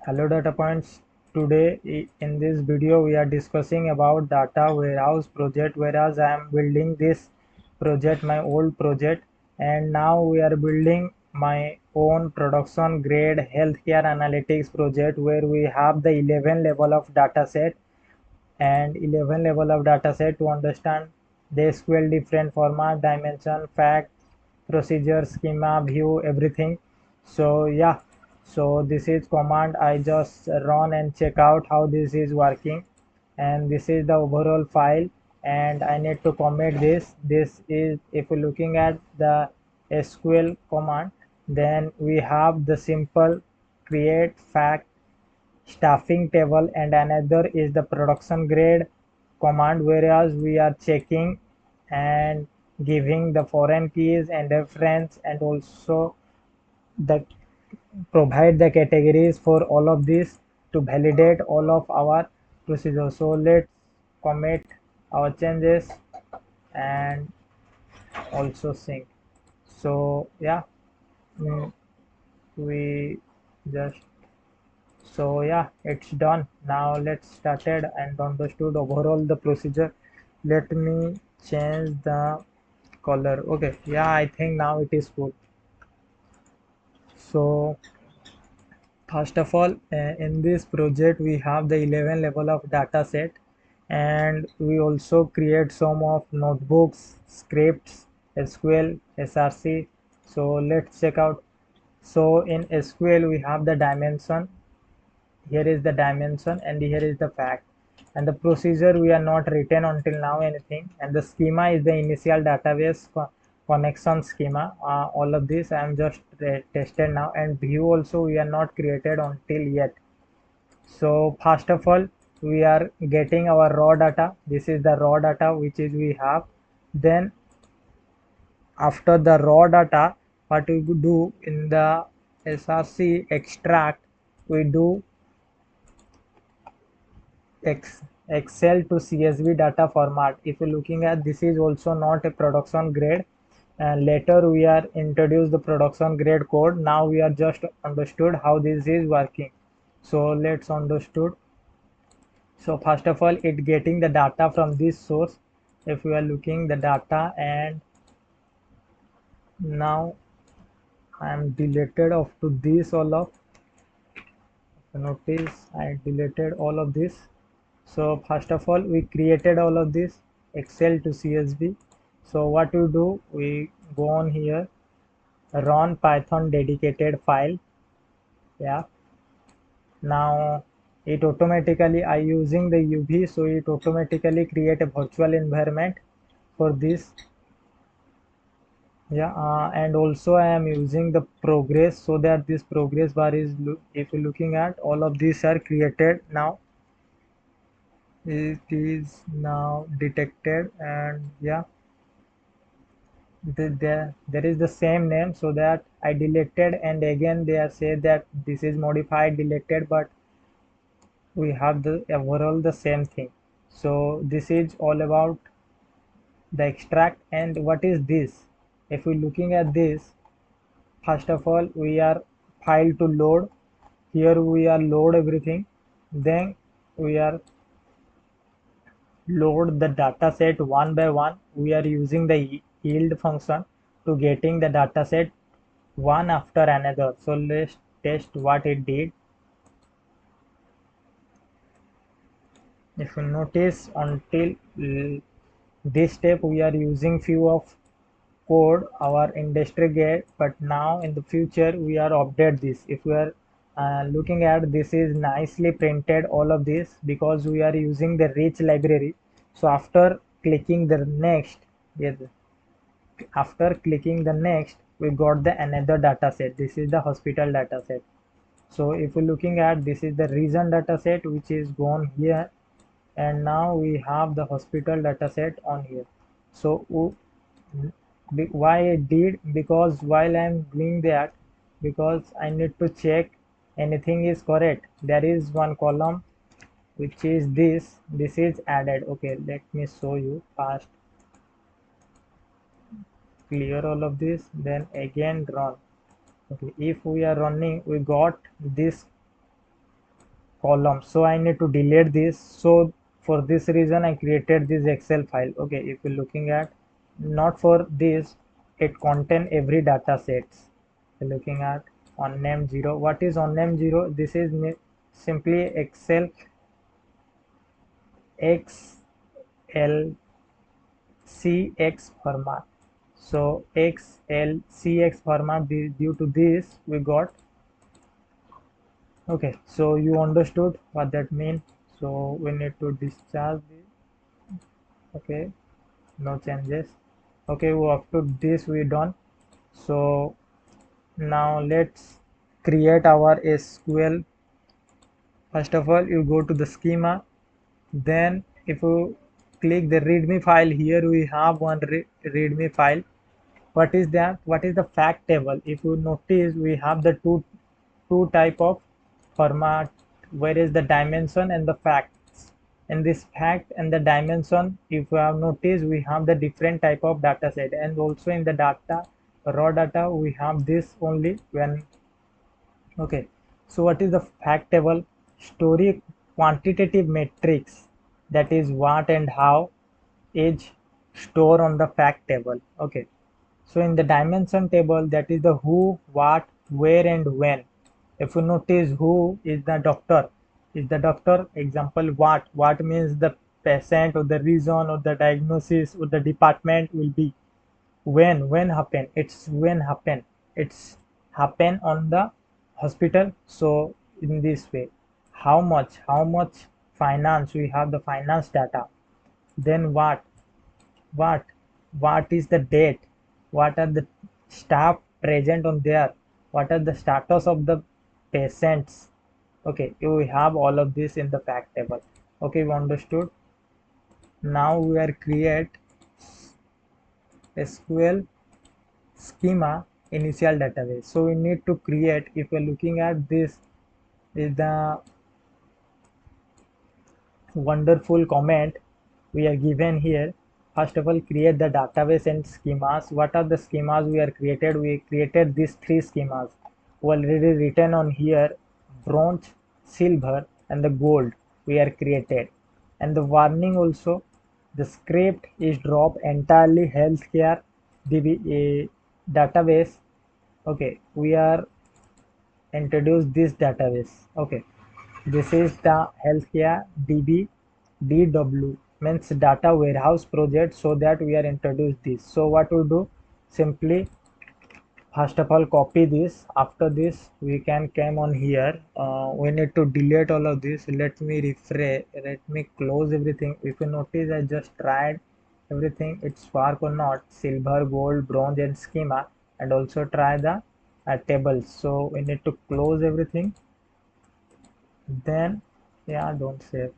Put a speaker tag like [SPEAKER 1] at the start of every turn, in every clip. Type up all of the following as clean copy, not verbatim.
[SPEAKER 1] Hello data points. Today in this video we are discussing about data warehouse project, whereas I am building this project, my old project, and now we are building my own production grade healthcare analytics project where we have the 11 level of data set and 11 level of data set to understand the SQL different format, dimension, fact, procedure, schema, view, everything. So yeah, so this is command. I just run and check out how this is working, and this is the overall file, and I need to commit this is, if you're looking at the SQL command, then we have the simple create fact staffing table, and another is the production grade command, whereas we are checking and giving the foreign keys and reference, and also the provide the categories for all of this to validate all of our procedures. So let's commit our changes and also sync. So yeah, mm, we just so yeah, it's done. Now let's started and understood overall the procedure. Let me change the color. Okay, yeah, I think now it is good. So first of all, in this project we have the 11 level of data set, and we also create some of notebooks, scripts, SQL, SRC. So let's check out. So in SQL we have the dimension. Here is the dimension and here is the fact, and the procedure we are not written until now anything, and the schema is the initial database connection schema. All of this I am just tested now, and view also we are not created until yet. So first of all we are getting our raw data. This is the raw data which is we have. Then after the raw data, what we do in the SRC extract, we do Excel to CSV data format. If you're looking at, this is also not a production grade, and later we are introduce the production grade code. Now we are just understood how this is working. So let's understood. So first of all, it getting the data from this source. If we are looking the data, and now I am deleted of to this all of, notice I deleted all of this. So first of all we created all of this Excel to CSV. So what we do, we go on here, run Python dedicated file. Yeah, now it automatically, I using the UV, so it automatically create a virtual environment for this. Yeah, and also I am using the progress, so that this progress bar is, if you're looking at, all of these are created now. It is now detected, and yeah, there is the same name, so that I deleted, and again they are say that this is modified deleted, but we have the overall the same thing. So this is all about the extract. And what is this? If we're looking at this, first of all we are file to load. Here we are load everything, then we are load the data set one by one. We are using the yield function to getting the data set one after another. So let's test what it did. If you notice, until this step we are using few of code our industry get, but now in the future we are update this. If we are looking at, this is nicely printed all of this because we are using the rich library. So after clicking the next, yes, after clicking the next, we got the another data set. This is the hospital data set. So if we're looking at, this is the region data set which is gone here, and now we have the hospital data set on here. So why I did, because while I'm doing that, because I need to check anything is correct, there is one column which is this is added. Okay, let me show you fast. Clear all of this, then again run. Okay, if we are running, we got this columns, so I need to delete this. So for this reason I created this Excel file. Okay, if you're looking at, not for this, it contain every data sets. You're looking at on name 0. What is on name 0? This is simply Excel XLCX format. So XLCX format, due to this we got. Okay, so you understood what that means. So we need to discharge this. Okay, no changes. Okay, up to this we done. So now let's create our SQL. First of all, you go to the schema. Then if you click the readme file, here we have one readme file. What is that? What is the fact table? If you notice, we have the two type of format, where is the dimension and the facts. In this fact and the dimension, if you have noticed, we have the different type of data set, and also in the data, raw data, we have this only when. Okay, so what is the fact table? Story quantitative matrix, that is what and how is stored on the fact table. Okay, so in the dimension table, that is the who, what, where and when. If you notice, who is the doctor, example. What means the patient or the reason or the diagnosis or the department will be. When happen, it's happen on the hospital. So in this way, how much finance, we have the finance data. Then what what is the date, what are the staff present on there, what are the status of the patients. Okay, you have all of this in the fact table. Okay, we understood. Now we are create SQL schema initial database. So we need to create, if you're looking at this, is the wonderful comment we are given here. First of all, create the database and schemas. What are the schemas we are created? We created these three schemas already written on here: bronze, silver and the gold we are created. And the warning also, the script is drop entirely healthcare database. Okay, we are introduce this database. Okay, this is the healthcare DW, means data warehouse project, so that we are introduce this. So what we do, simply first of all copy this. After this we can come on here. We need to delete all of this. Let me refresh, let me close everything. If you notice, I just tried everything, it's work or not, silver, gold, bronze and schema, and also try the tables. So we need to close everything. Then yeah, don't save.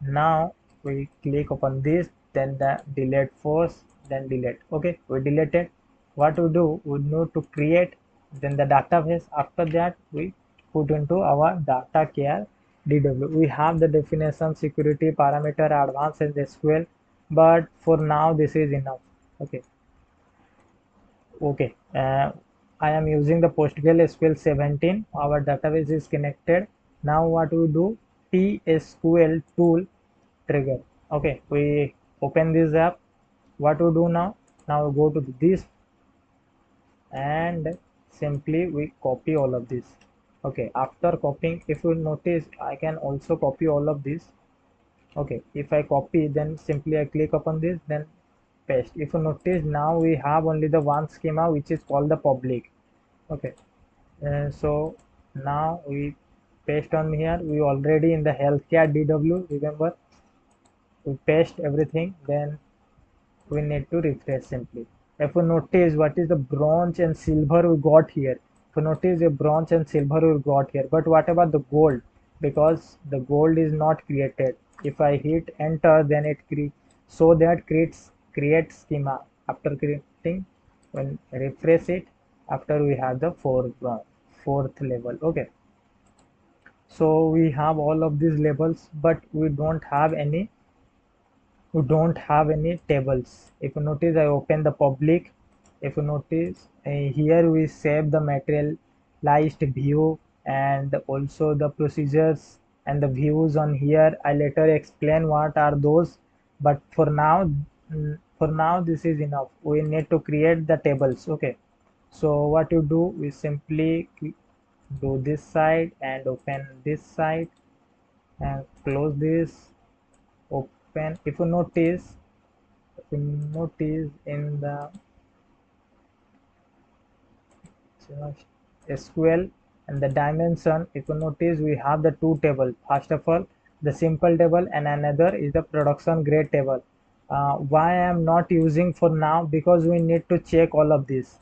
[SPEAKER 1] Now we click upon this, then the delete first, then delete. Okay, we deleted. What we do, we need to create then the database. After that we put into our data care DW. We have the definition, security parameter, advanced and SQL, but for now this is enough. Okay, okay. I am using the PostgreSQL 17. Our database is connected. Now what we do, TSQL tool trigger. Okay, we open this app. What we do now, now we go to this and simply we copy all of this. Okay, after copying, if you notice, I can also copy all of this. Okay, if I copy, then simply I click upon this, then paste. If you notice, now we have only the one schema, which is called the public. Okay, so now we paste on here. We already in the healthcare DW, remember, we paste everything. Then we need to refresh simply. If you notice, what is the bronze and silver we got here? If you notice, a bronze and silver we got here, but what about the gold? Because the gold is not created. If I hit enter, then it so that create schema. After creating, when refresh it, after we have the fourth level. Okay, so we have all of these labels, but we don't have any tables. If you notice, I open the public. If you notice, here we save the materialized view and also the procedures and the views on here. I later explain what are those, but for now, this is enough. We need to create the tables. Okay, so what you do, we simply do this side and open this side and close this, open. If you notice in the SQL and the dimension, if you notice, we have the two table. First of all, the simple table, and another is the production grade table. Why I am not using for now? Because we need to check all of this.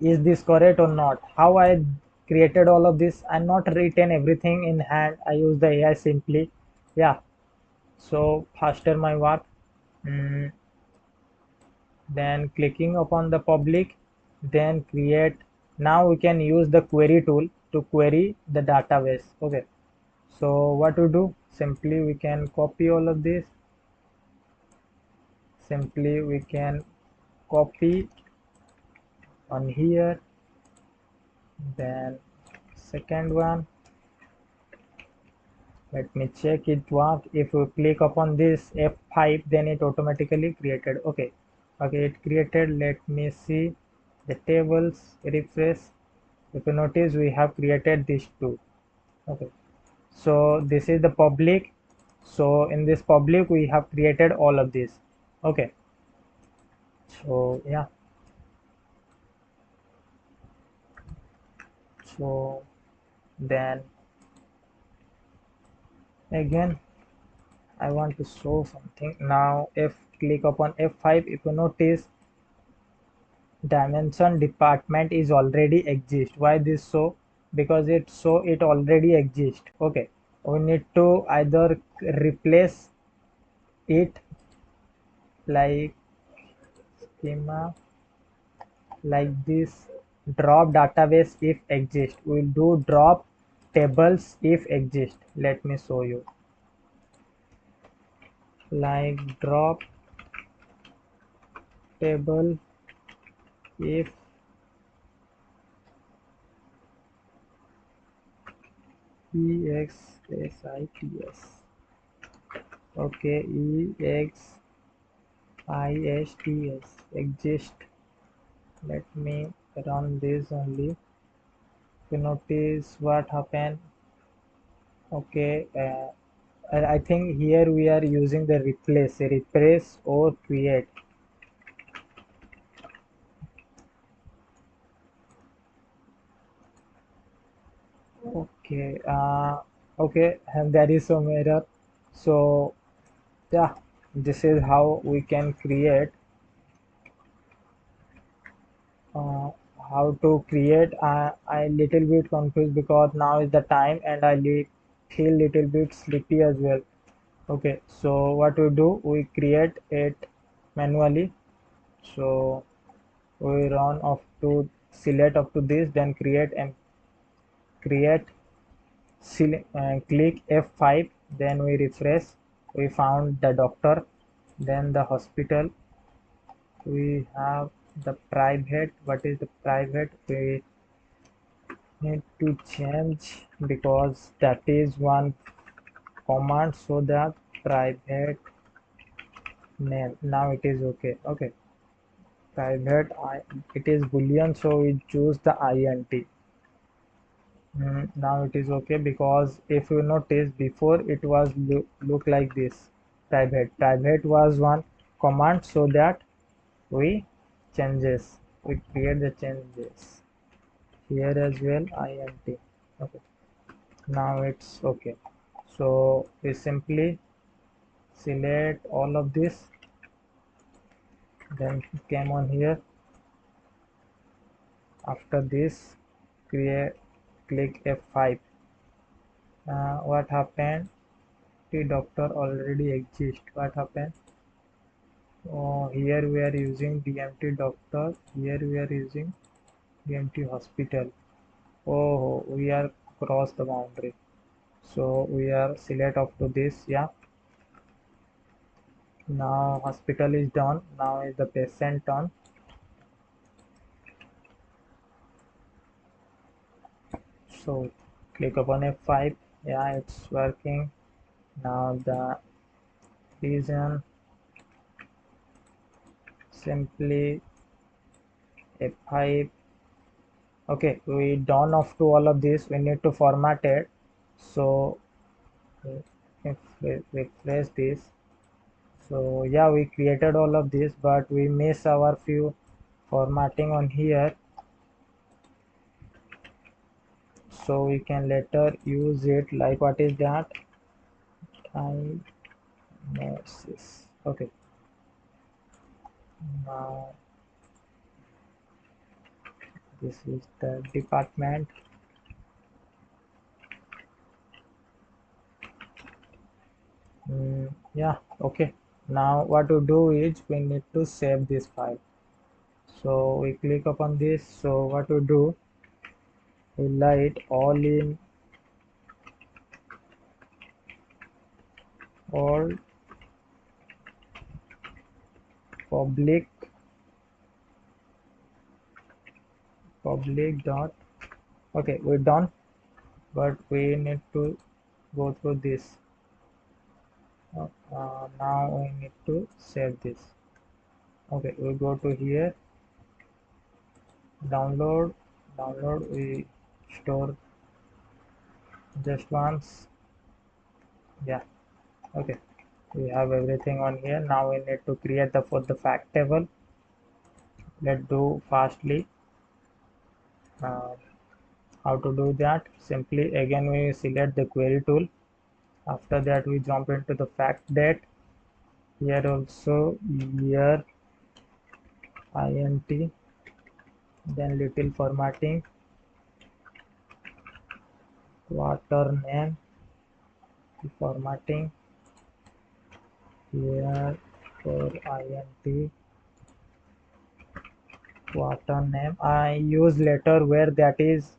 [SPEAKER 1] Is this correct or not? How I created all of this? I'm not written everything in hand. I use the AI simply. Yeah. So faster my work. Mm, then clicking upon the public, then create. Now we can use the query tool to query the database. Okay, so what to do, simply we can copy all of this, simply we can copy on here, then second one, let me check it work. If we click upon this F5, then it automatically created. Okay, it created. Let me see the tables, refresh. If you notice, we have created these two. Okay, so this is the public. So in this public, we have created all of this. Okay, so yeah, so then again, I want to show something. Now if click upon F5, if you notice, dimension department is already exist. Why this so? Because it already exists. Okay, we need to either replace it like schema, like this, drop database if exist. We'll do drop tables if exist. Let me show you, like drop table if exist. Okay, exist. Let me run this only. You notice what happened. Okay, I think here we are using the replace or create. Okay, and there is some error. So yeah, this is how we can create. Uh, how to create? I little bit confused because now is the time and feel little bit sleepy as well. Okay, so what we do? We create it manually. So we run up to select up to this, then create and create. Click F5, then we refresh. We found the doctor, then the hospital. We have the private. What is the private? We need to change because that is one command, so that private name. Now it is okay. Okay, private. It is boolean, so we choose the int. Now it is okay because if you notice, before it was look like this. Private was one command, so that we create the changes here as well, int. Okay, now it's okay. So we simply select all of this, then came on here. After this, create, click F5. What happened? The doctor already exists. What happened? Oh, here we are using DMT doctor. Here we are using DMT hospital. Oh, we are cross the boundary. So we are select up to this. Yeah. Now hospital is done. Now is the patient turn. So click upon F5. Yeah, it's working. Now the reason, simply F5. Okay, we done off to all of this. We need to format it. So if we refresh this, so yeah, we created all of this, but we miss our few formatting on here, so we can later use it. Like, what is that? Diagnosis. Okay, now this is the department. Yeah, okay. Now what to do is we need to save this file. So we click upon this. So what to do, we write all in all public dot. Okay, we're done, but we need to go through this. Now we need to save this. Okay, we go to here, download, we store just once. Yeah, okay, we have everything on here. Now we need to create the for the fact table. Let's do fastly. uh, how to do that? Simply again we select the query tool. After that we jump into the fact date. Here also year int, then little formatting, quarter name formatting, here for int quarter name. I use letter where that is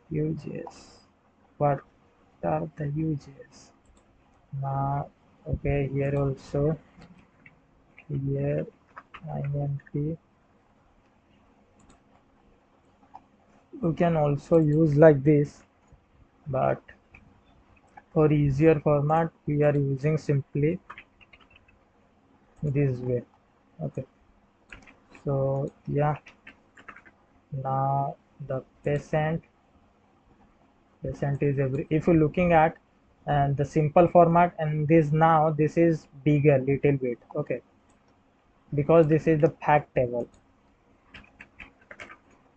[SPEAKER 1] uses. What are the uses? Now okay, here also here int. You can also use like this, but for easier format we are using simply this way. Okay, so yeah, now the patient is every, if you're looking at and the simple format, and this, now this is bigger little bit. Okay, because this is the fact table.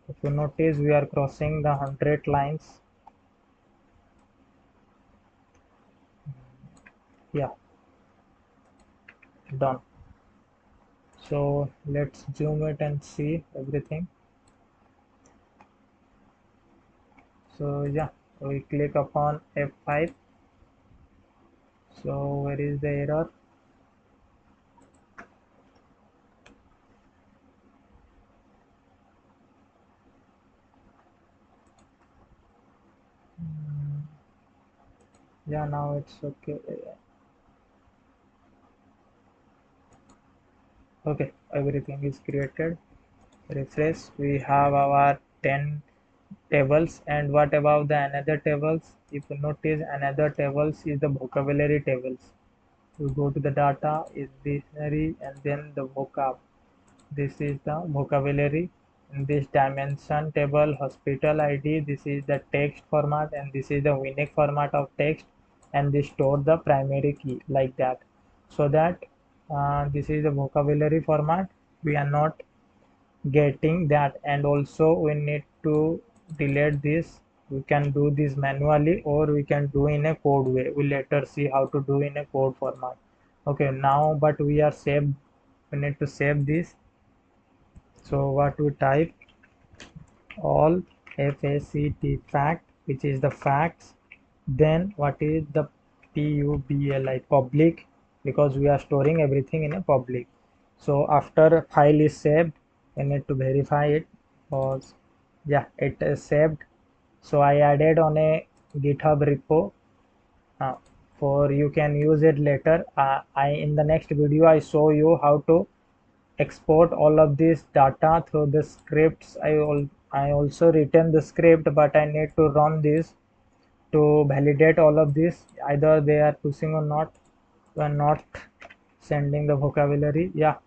[SPEAKER 1] If you notice, we are crossing the 100 lines. Yeah, done. So let's zoom it and see everything. So yeah, we click upon F5. So where is the error? Yeah, now it's okay. Okay, everything is created. Refresh. We have our 10 tables. And what about the another tables? If you notice, another tables is the vocabulary tables. You go to the data, is dictionary, and then the vocab. This is the vocabulary. In this dimension table, hospital ID, this is the text format, and this is the unique format of text, and they store the primary key like that. So that this is the vocabulary format. We are not getting that, and also we need to delete this. We can do this manually, or we can do in a code way. We later see how to do in a code format. Okay, now but we are saved, we need to save this. So what we type, all fact, which is the facts, then what is the public, because we are storing everything in a public. So after file is saved, we need to verify it. Because yeah, it is saved. So I added on a GitHub repo, uh, for you can use it later. I in the next video I show you how to export all of this data through the scripts I also written the script, but I need to run this to validate all of this, either they are pushing or not. We are not sending the vocabulary. Yeah,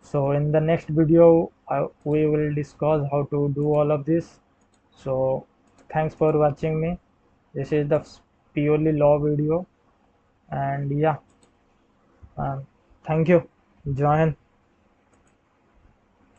[SPEAKER 1] so in the next video we will discuss how to do all of this. So thanks for watching me. This is the purely law video, and yeah, thank you. Join.